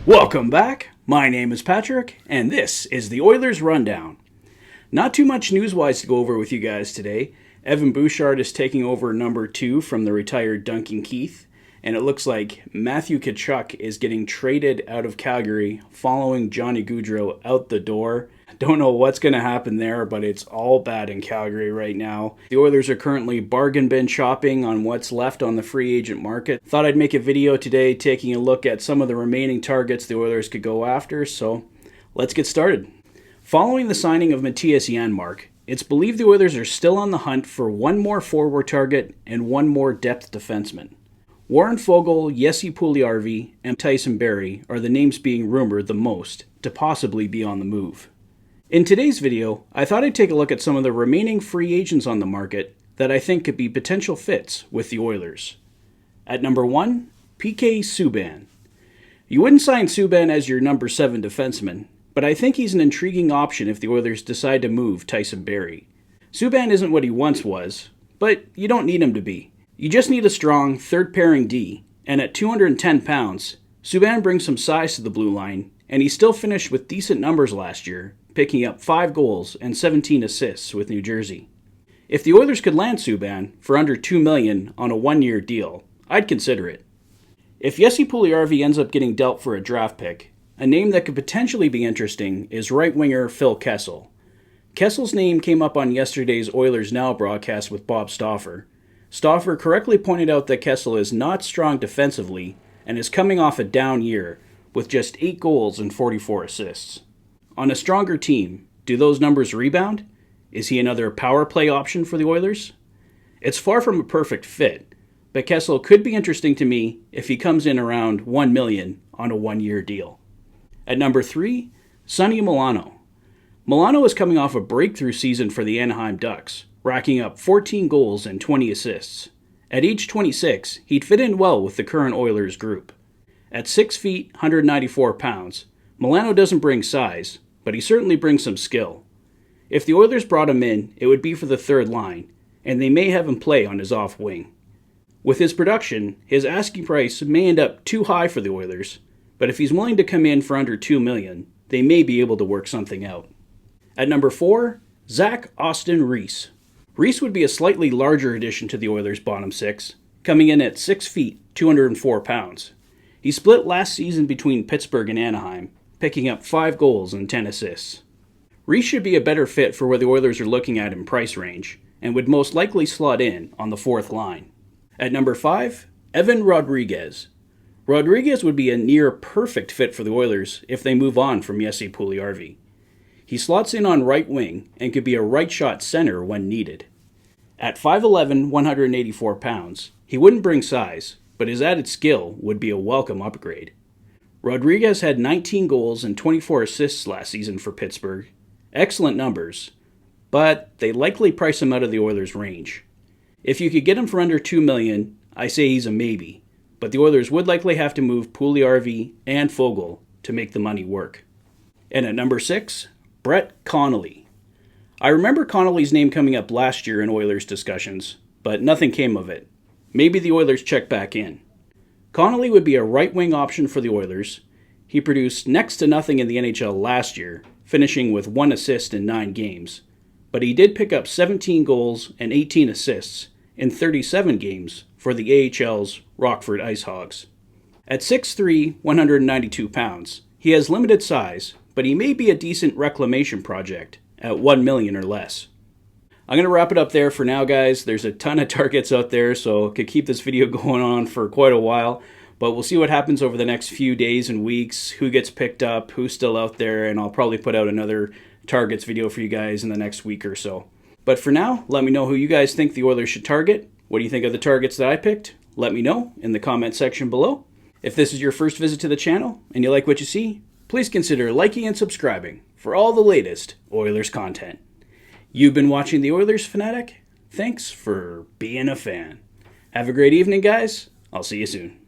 Welcome back. My name is Patrick, and this is the Oilers Rundown. Not too much news-wise to go over with you guys today. Evan Bouchard is taking over number 2 from the retired Duncan Keith, and it looks like Matthew Tkachuk is getting traded out of Calgary following Johnny Gaudreau out the door. Don't know what's going to happen there, but it's all bad in Calgary right now. The Oilers are currently bargain bin shopping on what's left on the free agent market. Thought I'd make a video today taking a look at some of the remaining targets the Oilers could go after, so let's get started. Following the signing of Mattias Janmark, it's believed the Oilers are still on the hunt for one more forward target and one more depth defenseman. Warren Foegele, Jesse Puljujarvi, and Tyson Barrie are the names being rumored the most to possibly be on the move. In today's video, I thought I'd take a look at some of the remaining free agents on the market that I think could be potential fits with the Oilers. At number 1, PK Subban. You wouldn't sign Subban as your number 7 defenseman, but I think he's an intriguing option if the Oilers decide to move Tyson Barrie. Subban isn't what he once was, but you don't need him to be. You just need a strong third-pairing D, and at 210 pounds, Subban brings some size to the blue line, and he still finished with decent numbers last year, picking up 5 goals and 17 assists with New Jersey. If the Oilers could land Subban for under $2 million on a one-year deal, I'd consider it. If Jesse Puljujarvi ends up getting dealt for a draft pick, a name that could potentially be interesting is right winger Phil Kessel. Kessel's name came up on yesterday's Oilers Now broadcast with Bob Stauffer. Stauffer correctly pointed out that Kessel is not strong defensively and is coming off a down year with just 8 goals and 44 assists. On a stronger team, do those numbers rebound? Is he another power play option for the Oilers? It's far from a perfect fit, but Kessel could be interesting to me if he comes in around $1 million on a one-year deal. At number 3, Sonny Milano. Milano is coming off a breakthrough season for the Anaheim Ducks, racking up 14 goals and 20 assists. At age 26, he'd fit in well with the current Oilers group. At 6 feet, 194 pounds, Milano doesn't bring size, but he certainly brings some skill. If the Oilers brought him in, it would be for the third line, and they may have him play on his off wing. With his production, his asking price may end up too high for the Oilers, but if he's willing to come in for under $2 million, they may be able to work something out. At number 4, Zach Austin Reese. Reese would be a slightly larger addition to the Oilers' bottom 6, coming in at 6 feet, 204 pounds. He split last season between Pittsburgh and Anaheim, picking up 5 goals and 10 assists. Reese should be a better fit for where the Oilers are looking at in price range, and would most likely slot in on the 4th line. At number 5, Evan Rodrigues. Rodrigues would be a near-perfect fit for the Oilers if they move on from Jesse Puljujarvi. He slots in on right wing and could be a right-shot center when needed. At 5'11", 184 pounds, he wouldn't bring size, but his added skill would be a welcome upgrade. Rodrigues had 19 goals and 24 assists last season for Pittsburgh. Excellent numbers, but they likely price him out of the Oilers' range. If you could get him for under $2 million, I say he's a maybe, but the Oilers would likely have to move Puljujarvi and Foegele to make the money work. And at number 6, Brett Connolly. I remember Connolly's name coming up last year in Oilers discussions, but nothing came of it. Maybe the Oilers check back in. Connolly would be a right-wing option for the Oilers. He produced next to nothing in the NHL last year, finishing with 1 assist in 9 games. But he did pick up 17 goals and 18 assists in 37 games for the AHL's Rockford IceHogs. At 6'3", 192 pounds, he has limited size, but he may be a decent reclamation project at $1 million or less. I'm going to wrap it up there for now, guys. There's a ton of targets out there, so I could keep this video going on for quite a while. But we'll see what happens over the next few days and weeks, who gets picked up, who's still out there, and I'll probably put out another targets video for you guys in the next week or so. But for now, let me know who you guys think the Oilers should target. What do you think of the targets that I picked? Let me know in the comment section below. If this is your first visit to the channel and you like what you see, please consider liking and subscribing for all the latest Oilers content. You've been watching the Oilers Fanatic. Thanks for being a fan. Have a great evening, guys. I'll see you soon.